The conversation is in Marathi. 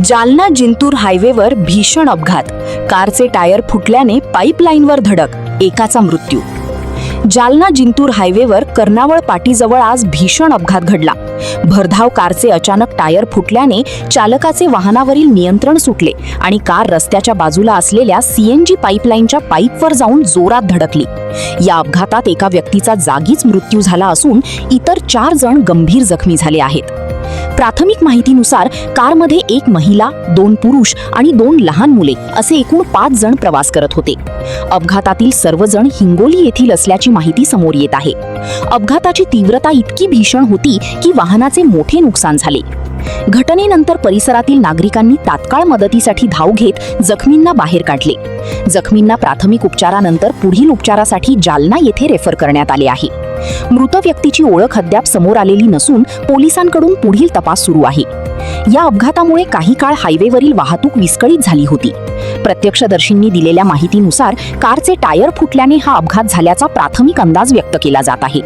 जालना जिंतूर हायवेवर भीषण अपघात, कारचे टायर फुटल्याने पाईपलाईनवर धडक, एकाचा मृत्यू. जालना जिंतूर हायवेवर कर्नावळ पाटीजवळ आज भीषण अपघात घडला. भरधाव कारचे अचानक टायर फुटल्याने चालकाचे वाहनावरील नियंत्रण सुटले आणि कार रस्त्याच्या बाजूला असलेल्या सीएनजी पाईपलाईनच्या पाईपवर जाऊन जोरात धडकली. या अपघातात एका व्यक्तीचा जागीच मृत्यू झाला असून इतर 4 जण गंभीर जखमी झाले आहेत. प्राथमिक माहितीनुसार कारमध्ये एक महिला, 2 पुरुष आणि 2 लहान मुले असे एकूण 5 जण प्रवास करत होते. अपघातातील सर्वजण हिंगोली येथील असल्याची माहिती समोर येत आहे. अपघाताची तीव्रता इतकी भीषण होती की वाहनाचे मोठे नुकसान झाले. घटनेनंतर परिसरातील नागरिकांनी तात्काळ मदतीसाठी धाव घेत जखमींना बाहेर काढले. जखमींना प्राथमिक उपचारानंतर पुढील उपचारासाठी जालना येथे रेफर करण्यात आले आहे. मृत व्यक्तीची ओळख अद्याप समोर आलेली नसून पोलिसांकडून पुढील तपास सुरू आहे. या अपघातामुळे काही काळ हायवेवरील वाहतूक विस्कळीत झाली होती. प्रत्यक्षदर्शींनी दिलेल्या माहितीनुसार कारचे टायर फुटल्याने हा अपघात झाल्याचा प्राथमिक अंदाज व्यक्त केला जात आहे.